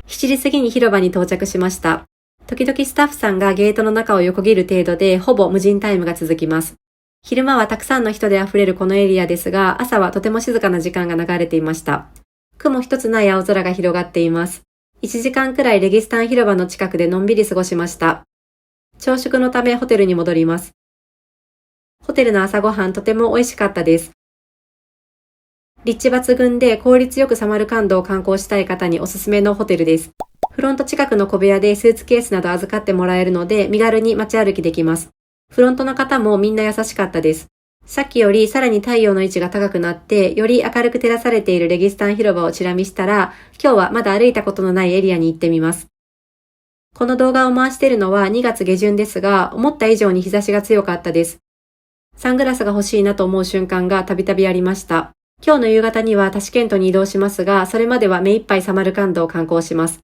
時過ぎに広場に到着しました。時々スタッフさんがゲートの中を横切る程度でほぼ無人タイムが続きます。昼間はたくさんの人で溢れるこのエリアですが、朝はとても静かな時間が流れていました。雲一つない青空が広がっています。1時間くらいレギスタン広場の近くでのんびり過ごしました。朝食のためホテルに戻ります。ホテルの朝ごはんとても美味しかったです。立地抜群で効率よくサマルカンドを観光したい方におすすめのホテルです。フロント近くの小部屋でスーツケースなど預かってもらえるので身軽に街歩きできます。フロントの方もみんな優しかったです。さっきよりさらに太陽の位置が高くなってより明るく照らされているレギスタン広場をチラ見したら、今日はまだ歩いたことのないエリアに行ってみます。この動画を回しているのは2月下旬ですが、思った以上に日差しが強かったです。サングラスが欲しいなと思う瞬間がたびたびありました。今日の夕方にはタシケントに移動しますが、それまでは目いっぱいサマルカンドを観光します。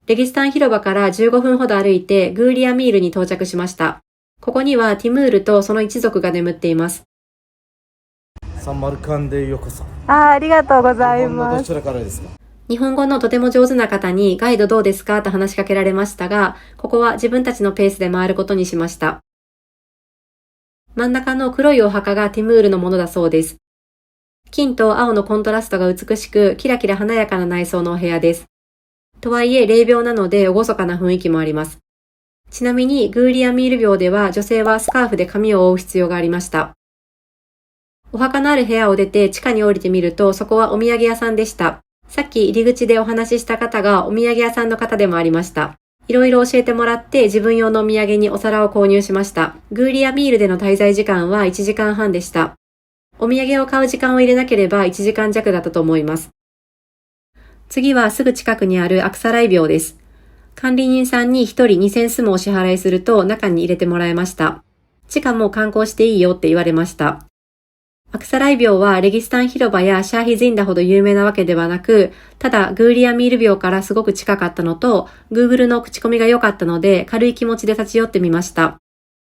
レギスタン広場から15分ほど歩いてグーリアミールに到着しました。ここにはティムールとその一族が眠っています。サマルカンデへようこそ。ありがとうござい日本のます。どちらからですか？日本語のとても上手な方にガイドどうですかと話しかけられましたが、ここは自分たちのペースで回ることにしました。真ん中の黒いお墓がティムールのものだそうです。金と青のコントラストが美しく、キラキラ華やかな内装のお部屋です。とはいえ、霊廟なので厳かな雰囲気もあります。ちなみに、グーリアミール廟では女性はスカーフで髪を覆う必要がありました。お墓のある部屋を出て地下に降りてみると、そこはお土産屋さんでした。さっき入り口でお話しした方がお土産屋さんの方でもありました。いろいろ教えてもらって自分用のお土産にお皿を購入しました。グーリアミールでの滞在時間は1時間半でした。お土産を買う時間を入れなければ1時間弱だったと思います。次はすぐ近くにあるアクサライ廟です。管理人さんに1人2000スムを支払いすると中に入れてもらえました。地下も観光していいよって言われました。アクサライ廟はレギスタン広場やシャーヒジンダほど有名なわけではなく、ただグーリアミール廟からすごく近かったのと、Google の口コミが良かったので軽い気持ちで立ち寄ってみました。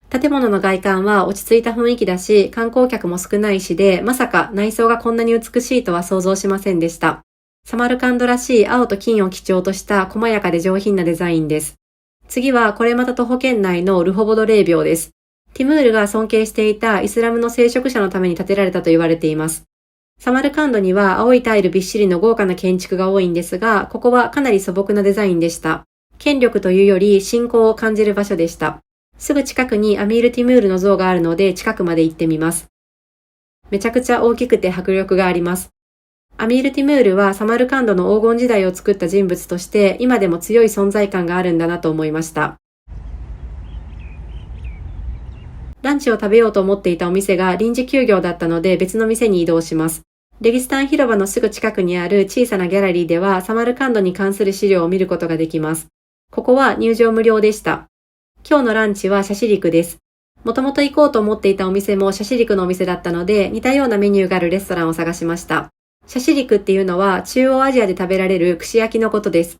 建物の外観は落ち着いた雰囲気だし、観光客も少ないしで、まさか内装がこんなに美しいとは想像しませんでした。サマルカンドらしい青と金を基調とした細やかで上品なデザインです。次はこれまた徒歩圏内のルホボド霊廟です。ティムールが尊敬していたイスラムの聖職者のために建てられたと言われています。サマルカンドには青いタイルびっしりの豪華な建築が多いんですが、ここはかなり素朴なデザインでした。権力というより信仰を感じる場所でした。すぐ近くにアミール・ティムールの像があるので近くまで行ってみます。めちゃくちゃ大きくて迫力があります。アミール・ティムールはサマルカンドの黄金時代を作った人物として今でも強い存在感があるんだなと思いました。ランチを食べようと思っていたお店が臨時休業だったので別の店に移動します。レギスタン広場のすぐ近くにある小さなギャラリーではサマルカンドに関する資料を見ることができます。ここは入場無料でした。今日のランチはシャシリクです。もともと行こうと思っていたお店もシャシリクのお店だったので似たようなメニューがあるレストランを探しました。シャシリクっていうのは中央アジアで食べられる串焼きのことです。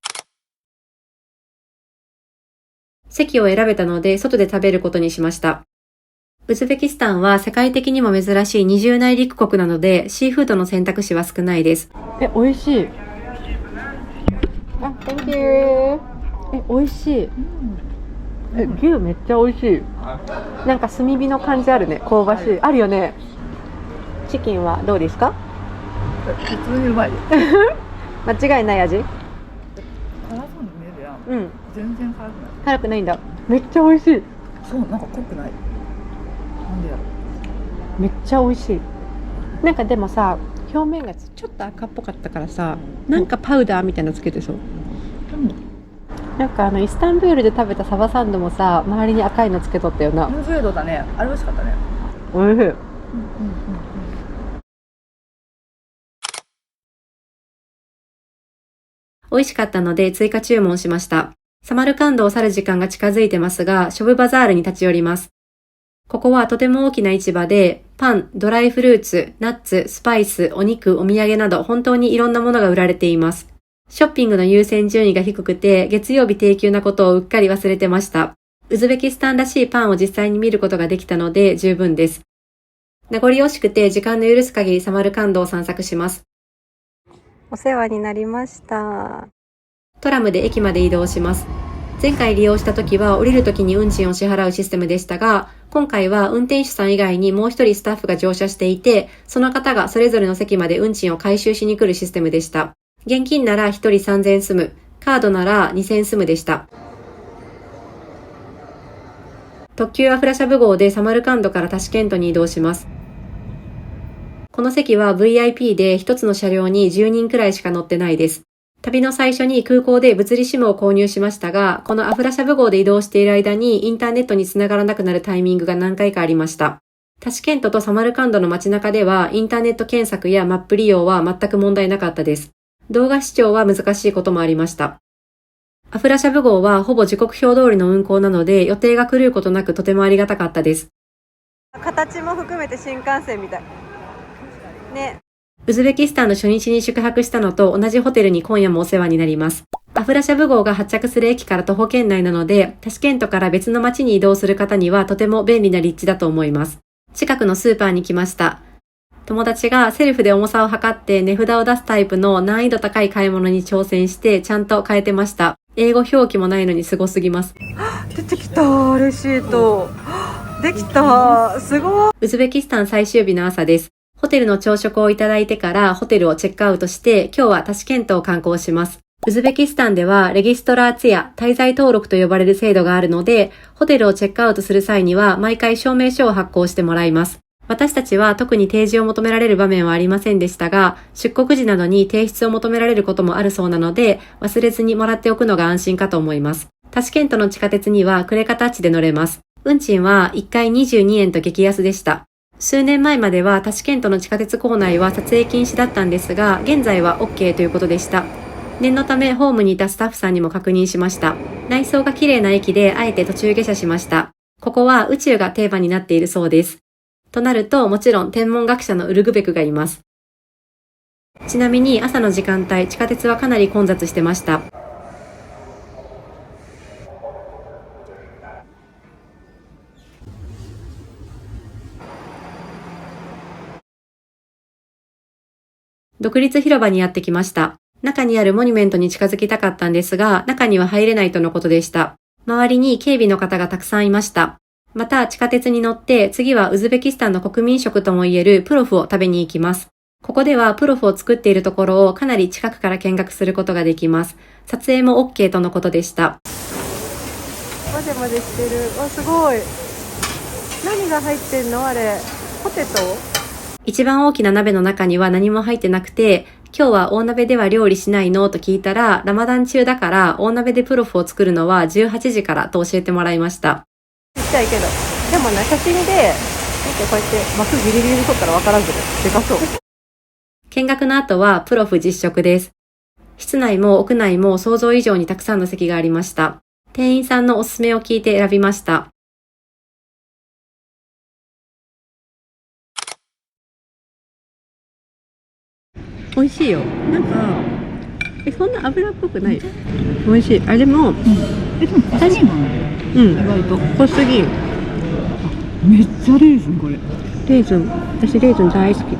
席を選べたので外で食べることにしました。ウズベキスタンは世界的にも珍しい二重内陸国なのでシーフードの選択肢は少ないです。美味しい。Thank you。美味しい。牛めっちゃ美味しい。なんか炭火の感じあるね。香ばしい。あるよね。チキンはどうですか？普通にうまい。間違いない味？辛そうに見えるやん。うん。全然辛くない。辛くないんだ。めっちゃ美味しい。そう、なんか濃くない。なんでやろ。めっちゃ美味しい。なんかでもさ、表面がちょっと赤っぽかったからさ、なんかパウダーみたいなのつけてそう。なんかイスタンブールで食べたサバサンドもさ、周りに赤いのつけとったよな。40度だね。あれ美味しかったね。美味しい。美味しかったので追加注文しました。サマルカンドを去る時間が近づいてますが、ショブバザールに立ち寄ります。ここはとても大きな市場で、パン、ドライフルーツ、ナッツ、スパイス、お肉、お土産など本当にいろんなものが売られています。ショッピングの優先順位が低くて、月曜日定休なことをうっかり忘れてました。ウズベキスタンらしいパンを実際に見ることができたので十分です。名残惜しくて時間の許す限りサマルカンドを散策します。お世話になりました。トラムで駅まで移動します。前回利用した時は降りる時に運賃を支払うシステムでしたが、今回は運転手さん以外にもう一人スタッフが乗車していて、その方がそれぞれの席まで運賃を回収しに来るシステムでした。現金なら1人3000スム、カードなら2000スムでした。特急アフラシャブ号でサマルカンドからタシケントに移動します。この席は VIP で一つの車両に10人くらいしか乗ってないです。旅の最初に空港で物理 SIM を購入しましたが、このアフラシャブ号で移動している間にインターネットにつながらなくなるタイミングが何回かありました。タシケントとサマルカンドの街中ではインターネット検索やマップ利用は全く問題なかったです。動画視聴は難しいこともありました。アフラシャブ号はほぼ時刻表通りの運行なので予定が狂うことなくとてもありがたかったです。形も含めて新幹線みたい。ね。ウズベキスタンの初日に宿泊したのと同じホテルに今夜もお世話になります。アフラシャブ号が発着する駅から徒歩圏内なので、タシケントから別の街に移動する方にはとても便利な立地だと思います。近くのスーパーに来ました。友達がセルフで重さを測って値札を出すタイプの難易度高い買い物に挑戦してちゃんと買えてました。英語表記もないのにすごすぎます。出てきた、レシート。できた、すごい。ウズベキスタン最終日の朝です。ホテルの朝食をいただいてからホテルをチェックアウトして今日はタシケントを観光します。ウズベキスタンではレギストラーツや滞在登録と呼ばれる制度があるので、ホテルをチェックアウトする際には毎回証明書を発行してもらいます。私たちは特に提示を求められる場面はありませんでしたが、出国時などに提出を求められることもあるそうなので、忘れずにもらっておくのが安心かと思います。タシケントの地下鉄にはクレカタッチで乗れます。運賃は1回22円と激安でした。数年前まではタシケントの地下鉄構内は撮影禁止だったんですが、現在は OK ということでした。念のためホームにいたスタッフさんにも確認しました。内装が綺麗な駅であえて途中下車しました。ここは宇宙がテーマになっているそうです。となるともちろん天文学者のウルグベクがいます。ちなみに朝の時間帯、地下鉄はかなり混雑してました。独立広場にやってきました。中にあるモニュメントに近づきたかったんですが、中には入れないとのことでした。周りに警備の方がたくさんいました。また地下鉄に乗って次はウズベキスタンの国民食ともいえるプロフを食べに行きます。ここではプロフを作っているところをかなり近くから見学することができます。撮影も OK とのことでした。混ぜ混ぜしてる。すごい。何が入ってんのあれ。ポテト？一番大きな鍋の中には何も入ってなくて、今日は大鍋では料理しないのと聞いたら、ラマダン中だから大鍋でプロフを作るのは18時からと教えてもらいました。ちっちゃいけど。でもね、写真で、見てこうやって幕ギリギリで撮ったらわからんけど、でかそう。見学の後はプロフ実食です。室内も屋内も想像以上にたくさんの席がありました。店員さんのおすすめを聞いて選びました。美味しいよ。なんか、そんな油っぽくない。美味しい。あ、でも、でもパニマンうん、意外と濃すぎん。めっちゃレーズンこれ。レーズン。私レーズン大好き。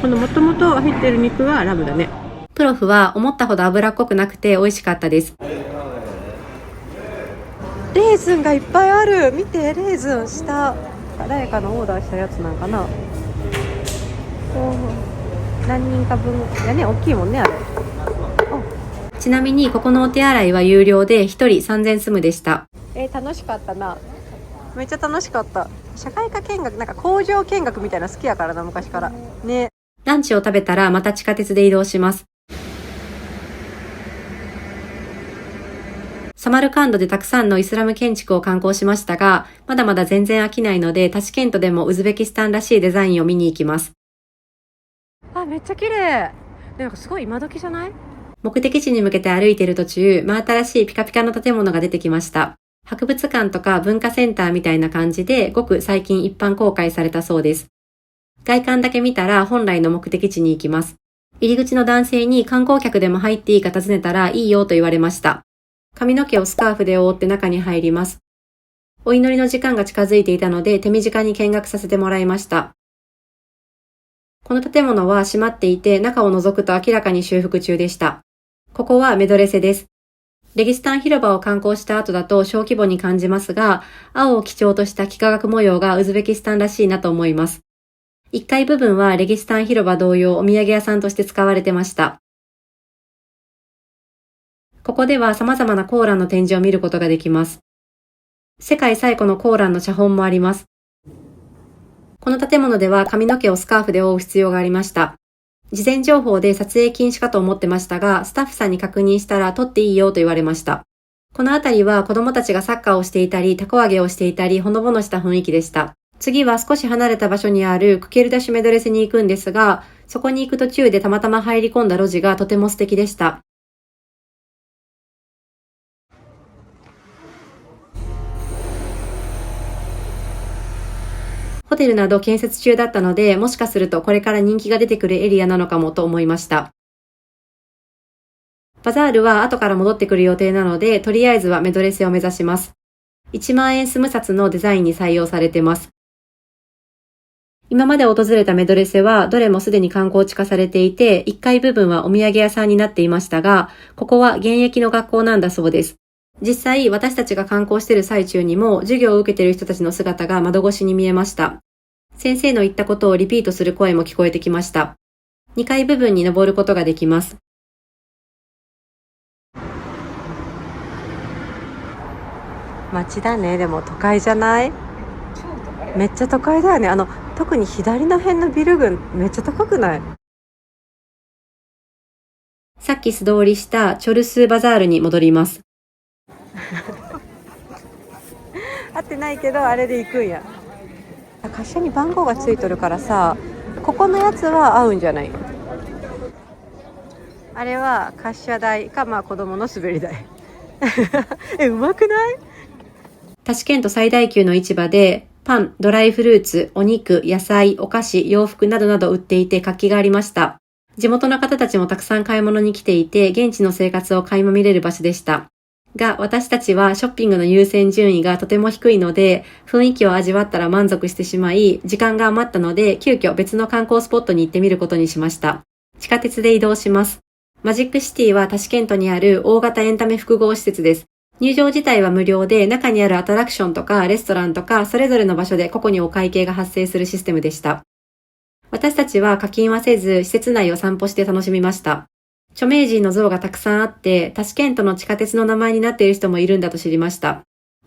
この元々入ってる肉はラムだね。プロフは思ったほど脂っこくなくて美味しかったです。レーズンがいっぱいある。見て、レーズン下。誰かのオーダーしたやつなんかな。何人か分やね、大きいもんねあれ。ちなみにここのお手洗いは有料で1人3000スムでした。楽しかったな。めっちゃ楽しかった。社会科見学、なんか工場見学みたいな好きやからな、昔からね。ランチを食べたらまた地下鉄で移動します。サマルカンドでたくさんのイスラム建築を観光しましたが、まだまだ全然飽きないので、タシケントでもウズベキスタンらしいデザインを見に行きます。めっちゃ綺麗。なんかすごい今時じゃない？目的地に向けて歩いている途中、真新しいピカピカの建物が出てきました。博物館とか文化センターみたいな感じで、ごく最近一般公開されたそうです。外観だけ見たら本来の目的地に行きます。入り口の男性に観光客でも入っていいか尋ねたらいいよと言われました。髪の毛をスカーフで覆って中に入ります。お祈りの時間が近づいていたので手短に見学させてもらいました。この建物は閉まっていて中を覗くと明らかに修復中でした。ここはメドレセです。レギスタン広場を観光した後だと小規模に感じますが、青を基調とした幾何学模様がウズベキスタンらしいなと思います。1階部分はレギスタン広場同様お土産屋さんとして使われてました。ここでは様々なコーランの展示を見ることができます。世界最古のコーランの写本もあります。この建物では髪の毛をスカーフで覆う必要がありました。事前情報で撮影禁止かと思ってましたが、スタッフさんに確認したら撮っていいよと言われました。この辺りは子供たちがサッカーをしていたり、たこ揚げをしていたり、ほのぼのした雰囲気でした。次は少し離れた場所にあるクケルダシュメドレセに行くんですが、そこに行く途中でたまたま入り込んだ路地がとても素敵でした。ホテルなど建設中だったので、もしかするとこれから人気が出てくるエリアなのかもと思いました。バザールは後から戻ってくる予定なので、とりあえずはメドレセを目指します。1万円スム札のデザインに採用されてます。今まで訪れたメドレセはどれもすでに観光地化されていて、1階部分はお土産屋さんになっていましたが、ここは現役の学校なんだそうです。実際私たちが観光している最中にも授業を受けている人たちの姿が窓越しに見えました。先生の言ったことをリピートする声も聞こえてきました。2階部分に登ることができます。街だね。でも都会じゃない？めっちゃ都会だよね。特に左の辺のビル群めっちゃ高くない？さっき素通りしたチョルスーバザールに戻ります。合ってないけどあれで行くんや。滑車に番号がついとるからさ、ここのやつは合うんじゃない？あれは滑車台か子供の滑り台。うまくない？タシケント最大級の市場でパン、ドライフルーツ、お肉、野菜、お菓子、洋服などなど売っていて活気がありました。地元の方たちもたくさん買い物に来ていて、現地の生活を垣間見れる場所でした。が、私たちはショッピングの優先順位がとても低いので、雰囲気を味わったら満足してしまい、時間が余ったので、急遽別の観光スポットに行ってみることにしました。地下鉄で移動します。マジックシティはタシケントにある大型エンタメ複合施設です。入場自体は無料で、中にあるアトラクションとかレストランとかそれぞれの場所で個々にお会計が発生するシステムでした。私たちは課金はせず、施設内を散歩して楽しみました。著名人の像がたくさんあって、タシケントの地下鉄の名前になっている人もいるんだと知りました。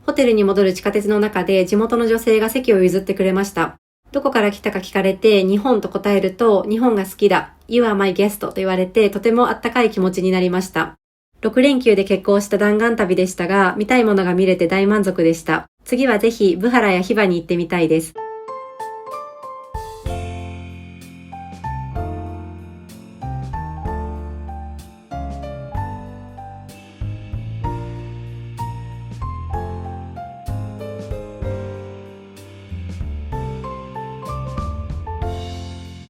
ホテルに戻る地下鉄の中で地元の女性が席を譲ってくれました。どこから来たか聞かれて、日本と答えると、日本が好きだ。You are my guest と言われて、とてもあったかい気持ちになりました。6連休で決行した弾丸旅でしたが、見たいものが見れて大満足でした。次はぜひ、ブハラやヒバに行ってみたいです。